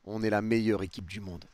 on est la meilleure équipe du monde.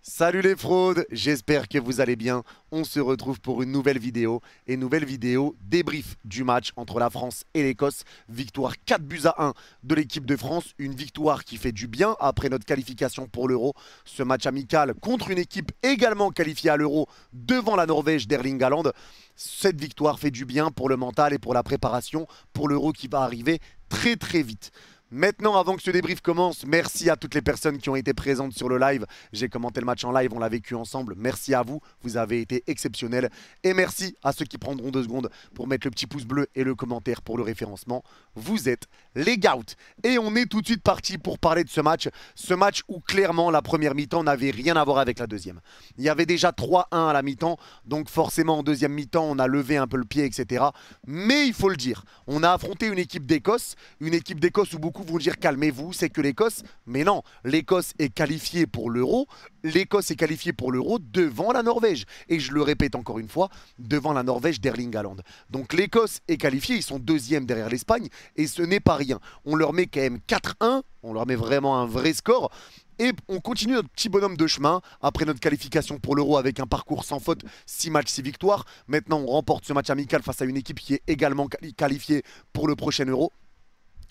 Salut les fraudes, j'espère que vous allez bien. On se retrouve pour une nouvelle vidéo. Et nouvelle vidéo débrief du match entre la France et l'Écosse. Victoire 4-1 de l'équipe de France. Une victoire qui fait du bien après notre qualification pour l'Euro. Ce match amical contre une équipe également qualifiée à l'Euro devant la Norvège d'Erling Haaland. Cette victoire fait du bien pour le mental et pour la préparation pour l'Euro qui va arriver très très vite. Maintenant, avant que ce débrief commence, merci à toutes les personnes qui ont été présentes sur le live. J'ai commenté le match en live, on l'a vécu ensemble. Merci à vous, vous avez été exceptionnels. Et merci à ceux qui prendront 2 secondes pour mettre le petit pouce bleu et le commentaire pour le référencement. Vous êtes les GOAT. Et on est tout de suite parti pour parler de ce match. Ce match où clairement la première mi-temps n'avait rien à voir avec la deuxième. Il y avait déjà 3-1 à la mi-temps, donc forcément en deuxième mi-temps on a levé un peu le pied, etc. Mais il faut le dire, on a affronté une équipe d'Écosse où beaucoup vont dire calmez-vous, c'est que l'Écosse. Mais non, l'Écosse est qualifiée pour l'Euro. L'Écosse est qualifiée pour l'Euro devant la Norvège. Et je le répète encore une fois, devant la Norvège d'Erling Haaland. Donc l'Écosse est qualifiée, ils sont deuxième derrière l'Espagne. Et ce n'est pas rien. On leur met quand même 4-1, on leur met vraiment un vrai score. Et on continue notre petit bonhomme de chemin après notre qualification pour l'Euro avec un parcours sans faute, 6 matchs, 6 victoires. Maintenant, on remporte ce match amical face à une équipe qui est également qualifiée pour le prochain Euro.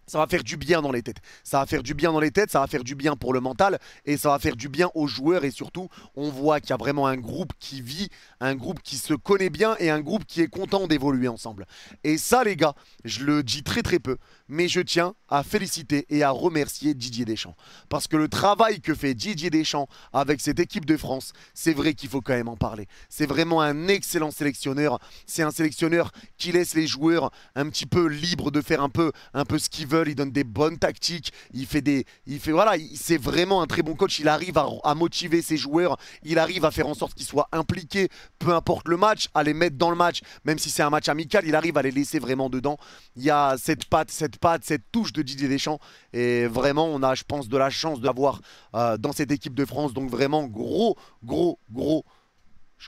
Ça va faire du bien dans les têtes. Ça va faire du bien dans les têtes, ça va faire du bien pour le mental et ça va faire du bien aux joueurs. Et surtout, on voit qu'il y a vraiment un groupe qui vit, un groupe qui se connaît bien et un groupe qui est content d'évoluer ensemble. Et ça, les gars, je le dis très très peu, mais je tiens à féliciter et à remercier Didier Deschamps. Parce que le travail que fait Didier Deschamps avec cette équipe de France, c'est vrai qu'il faut quand même en parler. C'est vraiment un excellent sélectionneur. C'est un sélectionneur qui laisse les joueurs un petit peu libres de faire un peu ce qu'ils veulent. Il donne des bonnes tactiques, voilà, c'est vraiment un très bon coach. Il arrive à motiver ses joueurs, il arrive à faire en sorte qu'ils soient impliqués, peu importe le match, à les mettre dans le match, même si c'est un match amical, il arrive à les laisser vraiment dedans. Il y a cette patte, cette touche de Didier Deschamps, et vraiment, on a, je pense, de la chance de l'avoir dans cette équipe de France. Donc vraiment, gros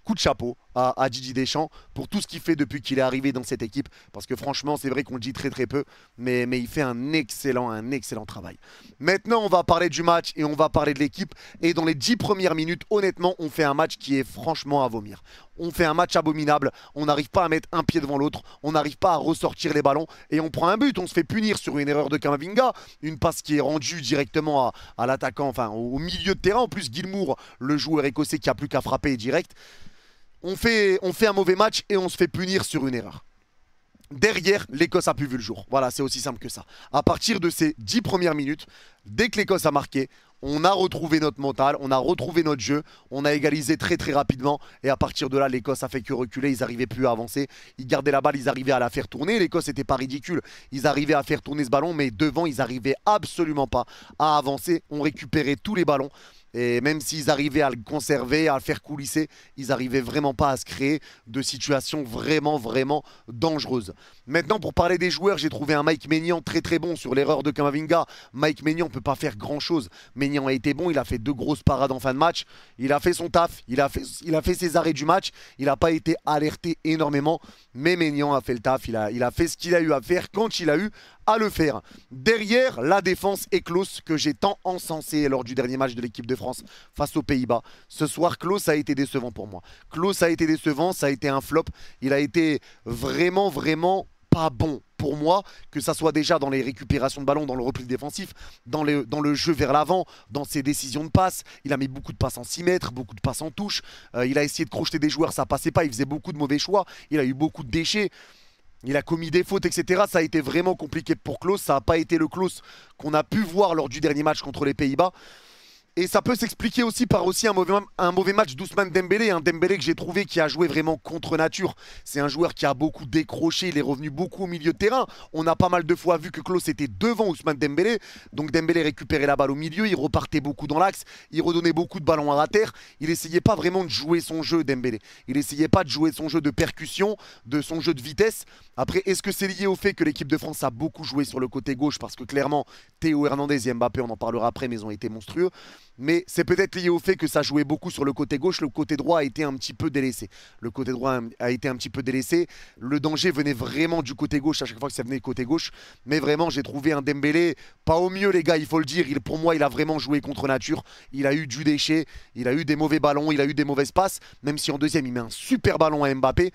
coup de chapeau à Didier Deschamps pour tout ce qu'il fait depuis qu'il est arrivé dans cette équipe. Parce que franchement, c'est vrai qu'on le dit très très peu, mais il fait un excellent travail. Maintenant, on va parler du match et on va parler de l'équipe. Et dans les 10 premières minutes, honnêtement, on fait un match qui est franchement à vomir. On fait un match abominable, on n'arrive pas à mettre un pied devant l'autre, on n'arrive pas à ressortir les ballons et on prend un but, on se fait punir sur une erreur de Camavinga, une passe qui est rendue directement à l'attaquant, enfin au milieu de terrain. En plus, Gilmour, le joueur écossais qui a plus qu'à frapper direct. On fait un mauvais match et on se fait punir sur une erreur. Derrière, l'Écosse a pu vu le jour. Voilà, c'est aussi simple que ça. À partir de ces 10 premières minutes, dès que l'Écosse a marqué, on a retrouvé notre mental, on a retrouvé notre jeu, on a égalisé très très rapidement. Et à partir de là, l'Écosse a fait que reculer, ils n'arrivaient plus à avancer. Ils gardaient la balle, ils arrivaient à la faire tourner. L'Écosse n'était pas ridicule, ils arrivaient à faire tourner ce ballon, mais devant, ils n'arrivaient absolument pas à avancer. On récupérait tous les ballons. Et même s'ils arrivaient à le conserver, à le faire coulisser, ils n'arrivaient vraiment pas à se créer de situations vraiment dangereuses. Maintenant, pour parler des joueurs, j'ai trouvé un Mike Maignan très très bon sur l'erreur de Camavinga. Mike Maignan ne peut pas faire grand chose. Maignan a été bon, il a fait 2 grosses parades en fin de match. Il a fait son taf, il a fait ses arrêts du match. Il n'a pas été alerté énormément, mais Maignan a fait le taf. Il a fait ce qu'il a eu à faire quand il a eu à le faire. Derrière, la défense éclose que j'ai tant encensé lors du dernier match de l'équipe de France face aux Pays-Bas. Ce soir, Klose a été décevant pour moi. Klose a été décevant, ça a été un flop. Il a été vraiment pas bon pour moi, que ça soit déjà dans les récupérations de ballon, dans le repli défensif, dans le jeu vers l'avant, dans ses décisions de passe. Il a mis beaucoup de passes en 6 mètres, beaucoup de passes en touche. Il a essayé de crocheter des joueurs, ça passait pas. Il faisait beaucoup de mauvais choix. Il a eu beaucoup de déchets. Il a commis des fautes, etc. Ça a été vraiment compliqué pour Klose. Ça n'a pas été le Klose qu'on a pu voir lors du dernier match contre les Pays-Bas. Et ça peut s'expliquer aussi par un mauvais match d'Ousmane Dembélé. Un Dembélé que j'ai trouvé qui a joué vraiment contre nature. C'est un joueur qui a beaucoup décroché, il est revenu beaucoup au milieu de terrain. On a pas mal de fois vu que Klose était devant Ousmane Dembélé. Donc Dembélé récupérait la balle au milieu, il repartait beaucoup dans l'axe, il redonnait beaucoup de ballons à la terre. Il essayait pas vraiment de jouer son jeu, Dembélé. Il essayait pas de jouer son jeu de percussion, de son jeu de vitesse. Après, est-ce que c'est lié au fait que l'équipe de France a beaucoup joué sur le côté gauche? Parce que clairement, Théo Hernandez et Mbappé, on en parlera après, mais ils ont été monstrueux. Mais c'est peut-être lié au fait que ça jouait beaucoup sur le côté gauche. Le côté droit a été un petit peu délaissé. Le côté droit a été un petit peu délaissé. Le danger venait vraiment du côté gauche à chaque fois que ça venait du côté gauche. Mais vraiment, j'ai trouvé un Dembélé pas au mieux, les gars, il faut le dire. Pour moi, il a vraiment joué contre nature. Il a eu du déchet. Il a eu des mauvais ballons. Il a eu des mauvaises passes. Même si en deuxième, il met un super ballon à Mbappé.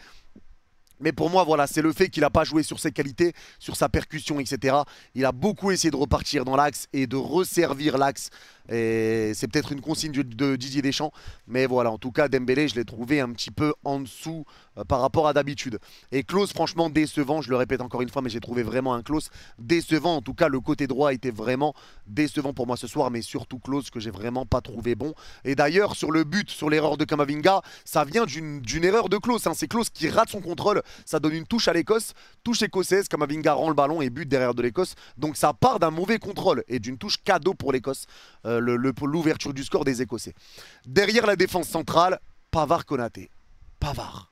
Mais pour moi, voilà, c'est le fait qu'il n'a pas joué sur ses qualités, sur sa percussion, etc. Il a beaucoup essayé de repartir dans l'axe et de resservir l'axe. Et c'est peut-être une consigne de Didier Deschamps. Mais voilà, en tout cas, Dembélé, je l'ai trouvé un petit peu en dessous par rapport à d'habitude. Et Klose, franchement, décevant. Je le répète encore une fois, mais j'ai trouvé vraiment un Klose décevant. En tout cas, le côté droit était vraiment décevant pour moi ce soir. Mais surtout Klose, que j'ai vraiment pas trouvé bon. Et d'ailleurs, sur le but, sur l'erreur de Camavinga, ça vient d'une erreur de Klose. Hein. C'est Klose qui rate son contrôle. Ça donne une touche à l'Écosse. Touche écossaise. Camavinga rend le ballon et but derrière de l'Écosse. Donc ça part d'un mauvais contrôle et d'une touche cadeau pour l'Écosse. L'ouverture du score des Écossais. Derrière la défense centrale, Pavard Konaté. Pavard.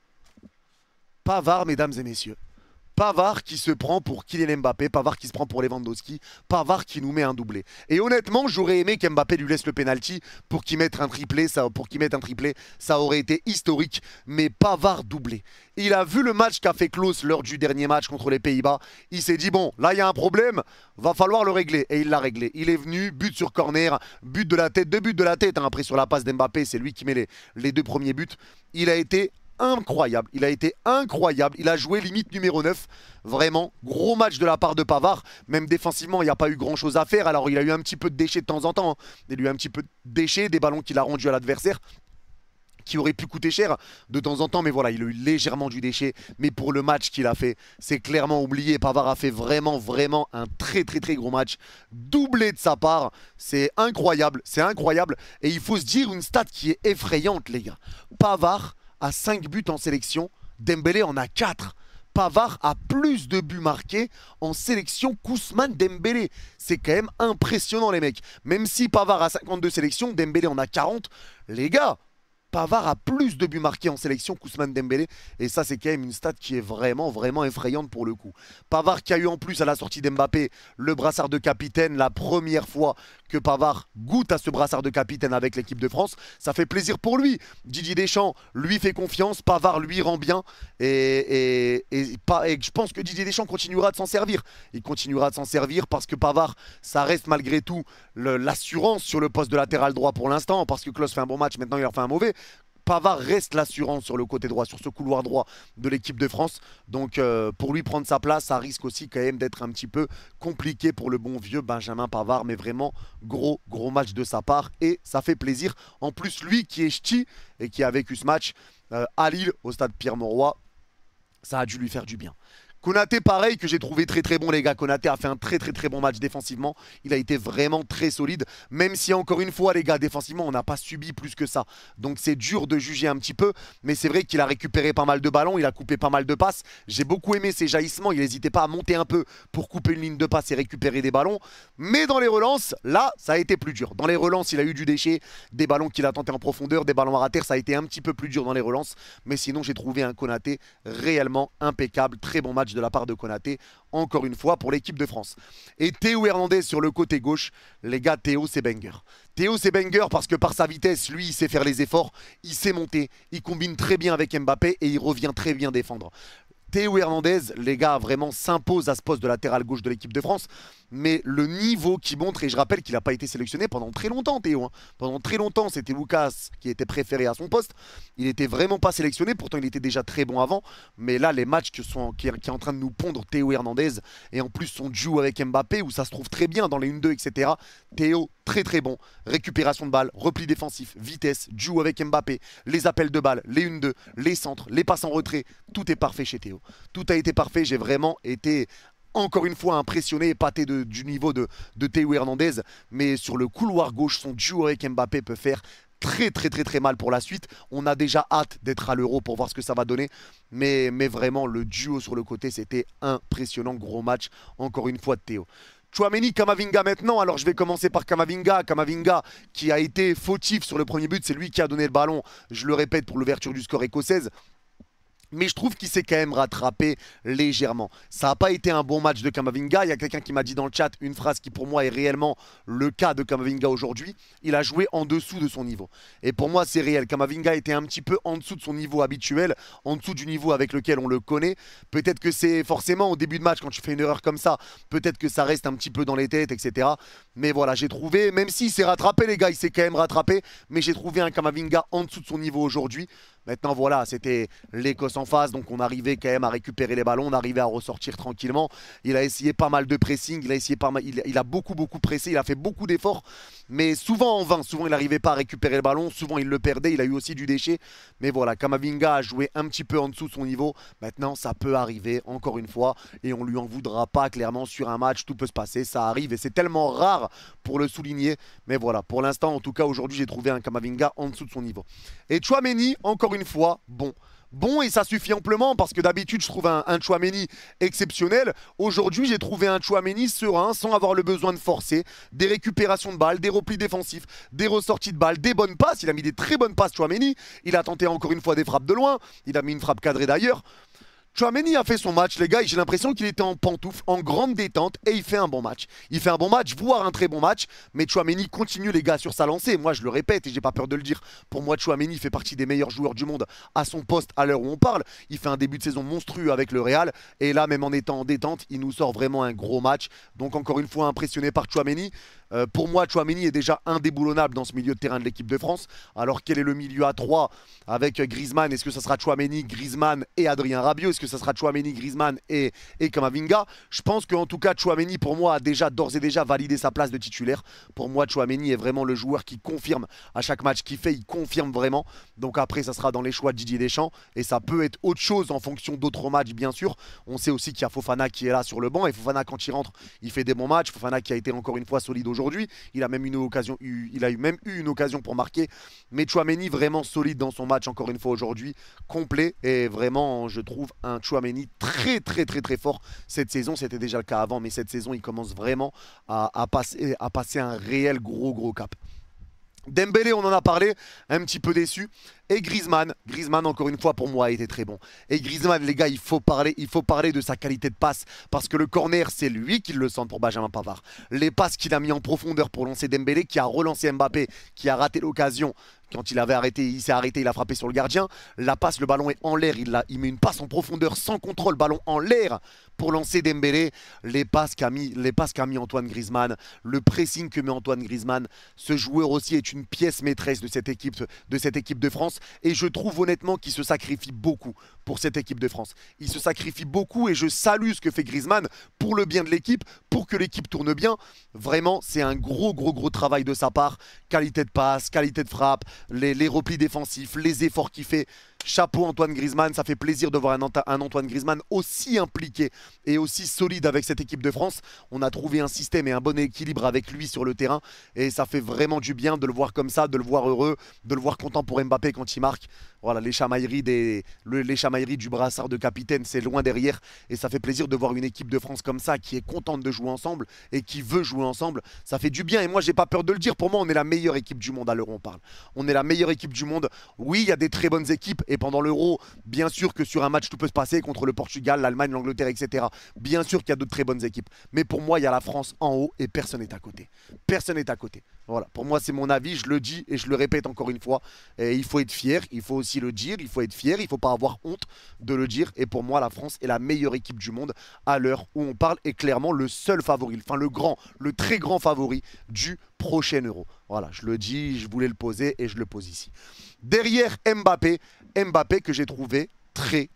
Pavard, mesdames et messieurs. Pavard qui se prend pour Kylian Mbappé, Pavard qui se prend pour Lewandowski, Pavard qui nous met un doublé. Et honnêtement, j'aurais aimé qu'Mbappé lui laisse le penalty pour qu'il mette un triplé, ça aurait été historique, mais Pavard doublé. Il a vu le match qu'a fait Klose lors du dernier match contre les Pays-Bas, il s'est dit bon, là il y a un problème, va falloir le régler, et il l'a réglé. Il est venu, but sur corner, but de la tête, 2 buts de la tête, hein. Après sur la passe d'Mbappé, c'est lui qui met les 2 premiers buts. Il a été incroyable, il a été incroyable, il a joué limite numéro 9, vraiment, gros match de la part de Pavard, même défensivement il n'y a pas eu grand chose à faire, alors il a eu un petit peu de déchets de temps en temps, hein. Il a eu un petit peu de déchets, des ballons qu'il a rendus à l'adversaire, qui aurait pu coûter cher de temps en temps, mais voilà, il a eu légèrement du déchet, mais pour le match qu'il a fait, c'est clairement oublié. Pavard a fait vraiment un très gros match, doublé de sa part, c'est incroyable, et il faut se dire une stat qui est effrayante les gars, Pavard a 5 buts en sélection, Dembélé en a 4. Pavard a plus de buts marqués en sélection qu'Ousmane Dembélé. C'est quand même impressionnant les mecs. Même si Pavard a 52 sélections, Dembélé en a 40. Les gars, Pavard a plus de buts marqués en sélection qu'Ousmane Dembélé. Et ça, c'est quand même une stat qui est vraiment effrayante pour le coup. Pavard qui a eu en plus à la sortie d'Mbappé le brassard de capitaine, la première fois que Pavard goûte à ce brassard de capitaine avec l'équipe de France. Ça fait plaisir pour lui. Didier Deschamps lui fait confiance, Pavard lui rend bien. Et je pense que Didier Deschamps continuera de s'en servir. Il continuera de s'en servir parce que Pavard, ça reste malgré tout l'assurance sur le poste de latéral droit pour l'instant. Parce que Klose fait un bon match, maintenant il en fait un mauvais. Pavard reste l'assurance sur le côté droit, sur ce couloir droit de l'équipe de France. Donc pour lui prendre sa place, ça risque aussi quand même d'être un petit peu compliqué pour le bon vieux Benjamin Pavard. Mais vraiment, gros match de sa part et ça fait plaisir. En plus, lui qui est ch'ti et qui a vécu ce match à Lille, au stade Pierre-Mauroy, ça a dû lui faire du bien. Konaté pareil, que j'ai trouvé très bon les gars. Konaté a fait un très bon match défensivement. Il a été vraiment très solide. Même si encore une fois les gars, défensivement on n'a pas subi plus que ça. Donc c'est dur de juger un petit peu. Mais c'est vrai qu'il a récupéré pas mal de ballons. Il a coupé pas mal de passes. J'ai beaucoup aimé ses jaillissements. Il n'hésitait pas à monter un peu pour couper une ligne de passe et récupérer des ballons. Mais dans les relances, là ça a été plus dur. Dans les relances il a eu du déchet. Des ballons qu'il a tenté en profondeur. Des ballons à terre. Ça a été un petit peu plus dur dans les relances. Mais sinon j'ai trouvé un Konaté réellement impeccable. Très bon match de la part de Konaté, encore une fois pour l'équipe de France. Et Théo Hernandez sur le côté gauche, les gars, Théo c'est banger. Théo c'est banger parce que par sa vitesse, lui il sait faire les efforts, il sait monter, il combine très bien avec Mbappé et il revient très bien défendre. Théo Hernandez, les gars, vraiment s'impose à ce poste de latéral gauche de l'équipe de France. Mais le niveau qu'il montre, et je rappelle qu'il n'a pas été sélectionné pendant très longtemps, Théo. Hein. Pendant très longtemps, c'était Lucas qui était préféré à son poste. Il n'était vraiment pas sélectionné, pourtant il était déjà très bon avant. Mais là, les matchs qui est en train de nous pondre Théo Hernandez, et en plus son duo avec Mbappé, où ça se trouve très bien dans les 1-2, etc. Théo, très bon. Récupération de balles, repli défensif, vitesse, duo avec Mbappé, les appels de balles, les 1-2, les centres, les passes en retrait. Tout est parfait chez Théo. Tout a été parfait, j'ai vraiment été encore une fois impressionné, épaté du niveau de Théo Hernandez. Mais sur le couloir gauche, son duo avec Mbappé peut faire très mal pour la suite. On a déjà hâte d'être à l'Euro pour voir ce que ça va donner. Mais vraiment, le duo sur le côté, c'était impressionnant. Gros match, encore une fois, de Théo. Tchouaméni, Camavinga maintenant, alors je vais commencer par Camavinga. Camavinga qui a été fautif sur le premier but, c'est lui qui a donné le ballon, je le répète, pour l'ouverture du score écossaise. Mais je trouve qu'il s'est quand même rattrapé légèrement. Ça n'a pas été un bon match de Camavinga. Il y a quelqu'un qui m'a dit dans le chat une phrase qui pour moi est réellement le cas de Camavinga aujourd'hui. Il a joué en dessous de son niveau. Et pour moi c'est réel. Camavinga était un petit peu en dessous de son niveau habituel, en dessous du niveau avec lequel on le connaît. Peut-être que c'est forcément au début de match quand tu fais une erreur comme ça, peut-être que ça reste un petit peu dans les têtes, etc. Mais voilà, j'ai trouvé, même s'il s'est rattrapé les gars, il s'est quand même rattrapé. Mais j'ai trouvé un Camavinga en dessous de son niveau aujourd'hui. Maintenant voilà, c'était l'Écosse en face, donc on arrivait quand même à récupérer les ballons, on arrivait à ressortir tranquillement. Il a essayé pas mal de pressing, il a beaucoup pressé, il a fait beaucoup d'efforts, mais souvent en vain. Souvent il n'arrivait pas à récupérer le ballon, souvent il le perdait, il a eu aussi du déchet. Mais voilà, Camavinga a joué un petit peu en dessous de son niveau. Maintenant ça peut arriver encore une fois et on lui en voudra pas. Clairement sur un match tout peut se passer, ça arrive et c'est tellement rare pour le souligner. Mais voilà, pour l'instant en tout cas aujourd'hui j'ai trouvé un Camavinga en dessous de son niveau. Et Tchouaméni, encore une fois, bon. Bon, et ça suffit amplement parce que d'habitude je trouve un Tchouaméni exceptionnel. Aujourd'hui j'ai trouvé un Tchouaméni serein sans avoir le besoin de forcer. Des récupérations de balles, des replis défensifs, des ressorties de balles, des bonnes passes. Il a mis des très bonnes passes Tchouaméni. Il a tenté encore une fois des frappes de loin. Il a mis une frappe cadrée d'ailleurs. Tchouaméni a fait son match, les gars, et j'ai l'impression qu'il était en pantoufle, en grande détente, et il fait un bon match. Il fait un bon match, voire un très bon match, mais Tchouaméni continue, les gars, sur sa lancée. Moi, je le répète, et j'ai pas peur de le dire, pour moi, Tchouaméni fait partie des meilleurs joueurs du monde à son poste à l'heure où on parle. Il fait un début de saison monstrueux avec le Real, et là, même en étant en détente, il nous sort vraiment un gros match. Donc, encore une fois, impressionné par Tchouaméni. Pour moi, Tchouaméni est déjà indéboulonnable dans ce milieu de terrain de l'équipe de France. Alors, quel est le milieu à 3 avec Griezmann? Est-ce que ça sera Tchouaméni, Griezmann et Adrien Rabiot? Est-ce que ça sera Tchouaméni, Griezmann et Camavinga? Je pense qu'en tout cas, Tchouaméni, pour moi, a déjà d'ores et déjà validé sa place de titulaire. Pour moi, Tchouaméni est vraiment le joueur qui confirme à chaque match qu'il fait. Il confirme vraiment. Donc après, ça sera dans les choix de Didier Deschamps. Et ça peut être autre chose en fonction d'autres matchs, bien sûr. On sait aussi qu'il y a Fofana qui est là sur le banc. Et Fofana, quand il rentre, il fait des bons matchs. Fofana qui a été encore une fois solide aujourd'hui. Il a même eu une occasion pour marquer. Mais Tchouaméni vraiment solide dans son match encore une fois aujourd'hui, complet et vraiment je trouve un Tchouaméni très fort cette saison. C'était déjà le cas avant, mais cette saison il commence vraiment à passer un réel gros cap. Dembélé, on en a parlé, un petit peu déçu. Et Griezmann encore une fois pour moi a été très bon. Et Griezmann les gars, il faut parler de sa qualité de passe parce que le corner c'est lui qui le centre pour Benjamin Pavard. Les passes qu'il a mis en profondeur pour lancer Dembélé, qui a relancé Mbappé, qui a raté l'occasion. Quand il s'est arrêté, il a frappé sur le gardien. La passe, le ballon est en l'air. Il met une passe en profondeur sans contrôle, ballon en l'air pour lancer Dembélé. Les passes qu'a mis Antoine Griezmann, le pressing que met Antoine Griezmann. Ce joueur aussi est une pièce maîtresse de cette équipe de France. Et je trouve honnêtement qu'il se sacrifie beaucoup pour cette équipe de France. Il se sacrifie beaucoup et je salue ce que fait Griezmann pour le bien de l'équipe, pour que l'équipe tourne bien. Vraiment, c'est un gros travail de sa part. Qualité de passe, qualité de frappe, les replis défensifs, les efforts qu'il fait. Chapeau Antoine Griezmann, ça fait plaisir de voir un Antoine Griezmann aussi impliqué et aussi solide avec cette équipe de France. On a trouvé un système et un bon équilibre avec lui sur le terrain et ça fait vraiment du bien de le voir comme ça, de le voir heureux, de le voir content pour Mbappé quand il marque. Voilà, les chamailleries du brassard de capitaine, c'est loin derrière et ça fait plaisir de voir une équipe de France comme ça qui est contente de jouer ensemble et qui veut jouer ensemble. Ça fait du bien et moi j'ai pas peur de le dire, pour moi on est la meilleure équipe du monde à l'Euro on parle. On est la meilleure équipe du monde. Oui, il y a des très bonnes équipes et pendant l'Euro, bien sûr que sur un match tout peut se passer contre le Portugal, l'Allemagne, l'Angleterre, etc. Bien sûr qu'il y a d'autres très bonnes équipes. Mais pour moi, il y a la France en haut et personne n'est à côté. Personne n'est à côté. Voilà, pour moi c'est mon avis, je le dis et je le répète encore une fois. Et il faut être fier, il faut aussi le dire, il faut être fier, il ne faut pas avoir honte de le dire. Et pour moi, la France est la meilleure équipe du monde à l'heure où on parle et clairement le seul favori, enfin le très grand favori du prochain Euro. Voilà, je le dis, je voulais le poser et je le pose ici. Derrière Mbappé que j'ai trouvé très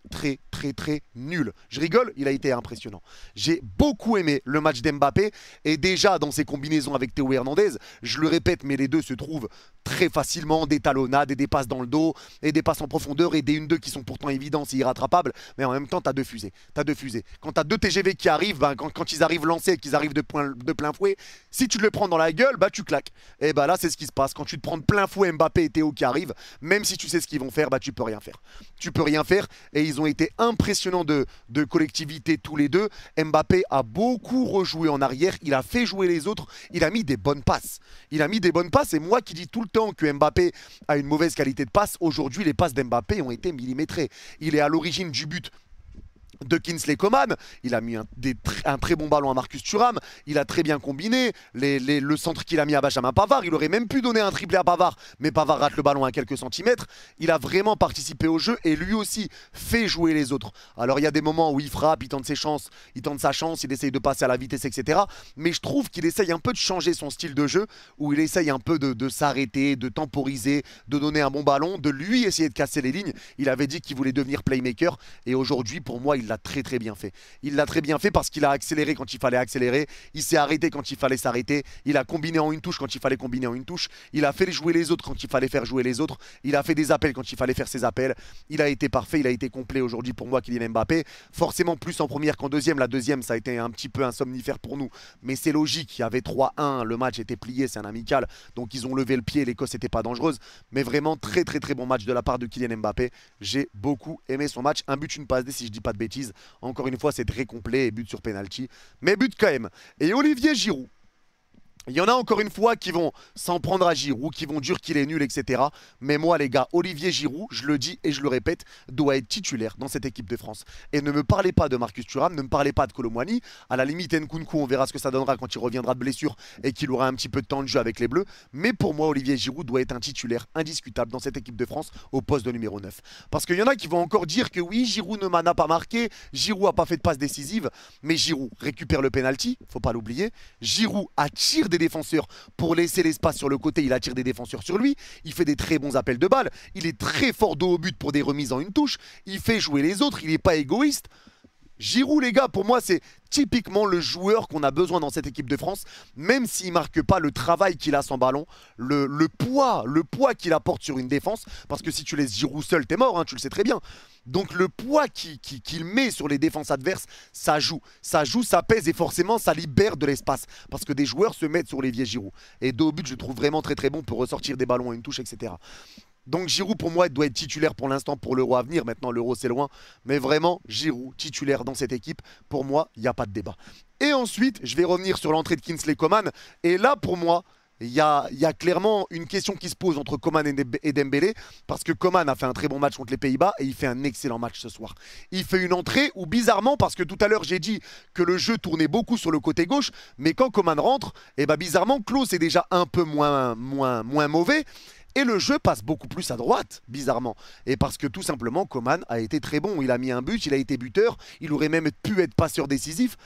nul. Je rigole, il a été impressionnant. J'ai beaucoup aimé le match d'Mbappé et déjà dans ses combinaisons avec Théo Hernandez, je le répète, mais les deux se trouvent très facilement, des talonnades et des passes dans le dos et des passes en profondeur et des 1-2 qui sont pourtant évidentes et irrattrapables, mais en même temps, tu as deux fusées. Quand tu as deux TGV qui arrivent, quand ils arrivent lancés, qu'ils arrivent de plein fouet, si tu le prends dans la gueule, tu claques. Et là, c'est ce qui se passe. Quand tu te prends de plein fouet Mbappé et Théo qui arrivent, même si tu sais ce qu'ils vont faire, tu peux rien faire. Tu peux rien faire hier et ils ont été impressionnants de collectivité tous les deux. Mbappé a beaucoup rejoué en arrière, il a fait jouer les autres, il a mis des bonnes passes. Il a mis des bonnes passes et moi qui dis tout le temps que Mbappé a une mauvaise qualité de passe, aujourd'hui les passes d'Mbappé ont été millimétrées. Il est à l'origine du but de Kingsley Coman, il a mis un très bon ballon à Marcus Thuram, il a très bien combiné, le centre qu'il a mis à Benjamin Pavard, il aurait même pu donner un triplé à Pavard, mais Pavard rate le ballon à quelques centimètres, il a vraiment participé au jeu et lui aussi fait jouer les autres. Alors il y a des moments où il frappe, il tente ses chances, il tente sa chance, il essaye de passer à la vitesse, etc. Mais je trouve qu'il essaye un peu de changer son style de jeu, où il essaye un peu de s'arrêter, de temporiser, de donner un bon ballon, de lui essayer de casser les lignes. Il avait dit qu'il voulait devenir playmaker et aujourd'hui pour moi il l'a très bien fait. Il l'a très bien fait parce qu'il a accéléré quand il fallait accélérer, il s'est arrêté quand il fallait s'arrêter, il a combiné en une touche quand il fallait combiner en une touche, il a fait jouer les autres quand il fallait faire jouer les autres, il a fait des appels quand il fallait faire ses appels, il a été parfait, il a été complet aujourd'hui pour moi Kylian Mbappé, forcément plus en première qu'en deuxième, la deuxième ça a été un petit peu un somnifère pour nous, mais c'est logique, il y avait 3-1, le match était plié, c'est un amical, donc ils ont levé le pied, l'Écosse n'était pas dangereuse, mais vraiment très bon match de la part de Kylian Mbappé, j'ai beaucoup aimé son match, un but, une passe D si je dis pas de bêtises. Encore une fois, c'est très complet, but sur penalty, mais but quand même. Et Olivier Giroud, il y en a encore une fois qui vont s'en prendre à Giroud, qui vont dire qu'il est nul, etc. Mais moi, les gars, Olivier Giroud, je le dis et je le répète, doit être titulaire dans cette équipe de France. Et ne me parlez pas de Marcus Thuram, ne me parlez pas de Kolo Muani. À la limite, Nkunku, on verra ce que ça donnera quand il reviendra de blessure et qu'il aura un petit peu de temps de jeu avec les Bleus. Mais pour moi, Olivier Giroud doit être un titulaire indiscutable dans cette équipe de France au poste de numéro 9. Parce qu'il y en a qui vont encore dire que oui, Giroud ne n'a pas marqué, Giroud n'a pas fait de passe décisive, mais Giroud récupère le penalty, faut pas l'oublier. Giroud attire des défenseurs pour laisser l'espace sur le côté, il attire des défenseurs sur lui, il fait des très bons appels de balles, il est très fort dos au but pour des remises en une touche, il fait jouer les autres, il n'est pas égoïste. Giroud, les gars, pour moi, c'est typiquement le joueur qu'on a besoin dans cette équipe de France, même s'il ne marque pas le travail qu'il a sans ballon, le poids qu'il apporte sur une défense, parce que si tu laisses Giroud seul, t'es mort, hein, tu le sais très bien. Donc le poids qu'il met sur les défenses adverses, ça joue, ça pèse et forcément ça libère de l'espace, parce que des joueurs se mettent sur Olivier Giroud. Et dos au but, je le trouve vraiment très bon pour ressortir des ballons à une touche, etc. Donc Giroud pour moi doit être titulaire pour l'instant pour l'Euro à venir. Maintenant l'Euro c'est loin. Mais vraiment Giroud titulaire dans cette équipe. Pour moi il n'y a pas de débat. Et ensuite je vais revenir sur l'entrée de Kingsley Coman. Et là pour moi il y a clairement une question qui se pose entre Coman et Dembélé. Parce que Coman a fait un très bon match contre les Pays-Bas. Et il fait un excellent match ce soir. Il fait une entrée où bizarrement, parce que tout à l'heure j'ai dit que le jeu tournait beaucoup sur le côté gauche. Mais quand Coman rentre, et bah bizarrement Klose est déjà un peu moins mauvais. Et le jeu passe beaucoup plus à droite, bizarrement. Et parce que tout simplement, Coman a été très bon. Il a mis un but, il a été buteur. Il aurait même pu être passeur décisif.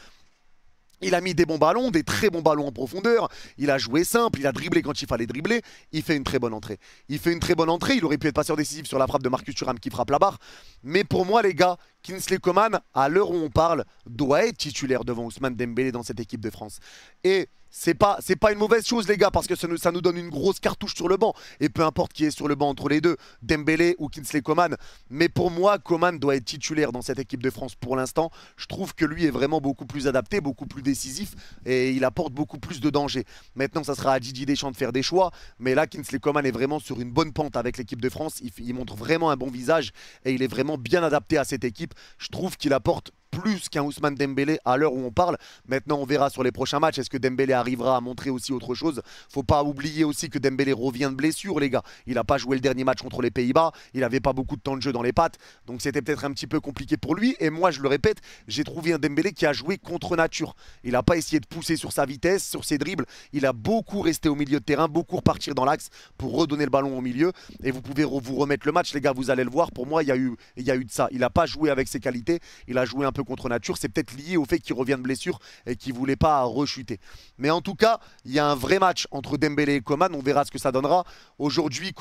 Il a mis des bons ballons, des très bons ballons en profondeur. Il a joué simple, il a dribblé quand il fallait dribbler. Il fait une très bonne entrée. Il aurait pu être passeur décisif sur la frappe de Marcus Thuram qui frappe la barre. Mais pour moi, les gars, Kingsley Coman, à l'heure où on parle, doit être titulaire devant Ousmane Dembélé dans cette équipe de France. Et c'est pas une mauvaise chose, les gars, parce que ça nous donne une grosse cartouche sur le banc. Et peu importe qui est sur le banc entre les deux, Dembélé ou Kingsley Coman. Mais pour moi, Coman doit être titulaire dans cette équipe de France pour l'instant. Je trouve que lui est vraiment beaucoup plus adapté, beaucoup plus décisif et il apporte beaucoup plus de danger. Maintenant, ça sera à Didier Deschamps de faire des choix. Mais là, Kingsley Coman est vraiment sur une bonne pente avec l'équipe de France. Il montre vraiment un bon visage et il est vraiment bien adapté à cette équipe. Je trouve qu'il apporte plus qu'un Ousmane Dembélé à l'heure où on parle. Maintenant, on verra sur les prochains matchs. Est-ce que Dembélé arrivera à montrer aussi autre chose? Faut pas oublier aussi que Dembélé revient de blessure, les gars. Il n'a pas joué le dernier match contre les Pays-Bas. Il n'avait pas beaucoup de temps de jeu dans les pattes. Donc c'était peut-être un petit peu compliqué pour lui. Et moi, je le répète, j'ai trouvé un Dembélé qui a joué contre nature. Il n'a pas essayé de pousser sur sa vitesse, sur ses dribbles. Il a beaucoup resté au milieu de terrain, beaucoup repartir dans l'axe pour redonner le ballon au milieu. Et vous pouvez vous remettre le match, les gars, vous allez le voir. Pour moi, il y a eu de ça. Il n'a pas joué avec ses qualités. Il a joué un peu contre nature. C'est peut-être lié au fait qu'il revient de blessure et qu'il ne voulait pas rechuter. Mais en tout cas, il y a un vrai match entre Dembélé et Coman. On verra ce que ça donnera. Aujourd'hui,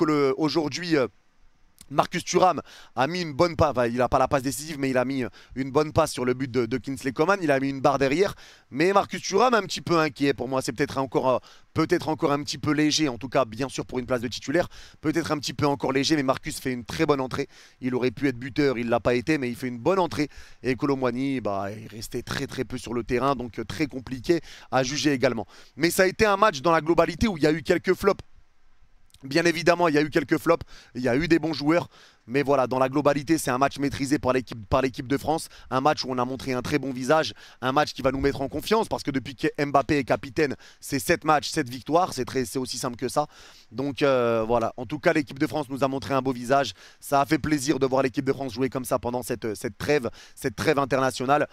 Marcus Thuram a mis une bonne passe, il n'a pas la passe décisive, mais il a mis une bonne passe sur le but de Kingsley Coman. Il a mis une barre derrière, mais Marcus Thuram un petit peu inquiet pour moi. C'est peut-être encore un petit peu léger, en tout cas bien sûr pour une place de titulaire. Peut-être un petit peu encore léger, mais Marcus fait une très bonne entrée. Il aurait pu être buteur, il ne l'a pas été, mais il fait une bonne entrée. Et Kolo Muani, il restait très peu sur le terrain, donc très compliqué à juger également. Mais ça a été un match dans la globalité où il y a eu quelques flops. Bien évidemment, il y a eu quelques flops, il y a eu des bons joueurs, Mais voilà, dans la globalité, c'est un match maîtrisé par l'équipe de France. Un match où on a montré un très bon visage. Un match qui va nous mettre en confiance parce que depuis que Mbappé est capitaine, c'est 7 matchs, 7 victoires. C'est aussi simple que ça. Donc voilà, en tout cas, l'équipe de France nous a montré un beau visage. Ça a fait plaisir de voir l'équipe de France jouer comme ça pendant cette trêve internationale.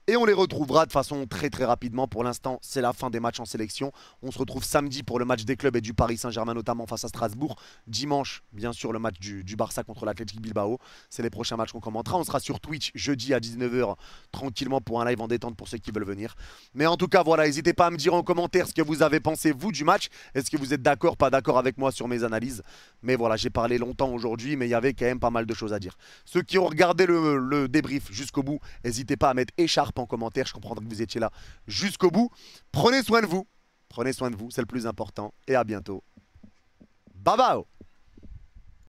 Et on les retrouvera de façon très très rapidement. Pour l'instant, c'est la fin des matchs en sélection. On se retrouve samedi pour le match des clubs et du Paris Saint-Germain, notamment face à Strasbourg. Dimanche, bien sûr, le match du Barça contre l'Athletic Bilbao. C'est les prochains matchs qu'on commentera. On sera sur Twitch jeudi à 19 h tranquillement pour un live en détente pour ceux qui veulent venir. Mais en tout cas, voilà, n'hésitez pas à me dire en commentaire ce que vous avez pensé, vous, du match. Est-ce que vous êtes d'accord, pas d'accord avec moi sur mes analyses? Mais voilà, j'ai parlé longtemps aujourd'hui, mais il y avait quand même pas mal de choses à dire. Ceux qui ont regardé le débrief jusqu'au bout, n'hésitez pas à mettre écharpe en commentaire. Je comprends que vous étiez là jusqu'au bout. Prenez soin de vous. Prenez soin de vous, c'est le plus important. Et à bientôt. Bye bye.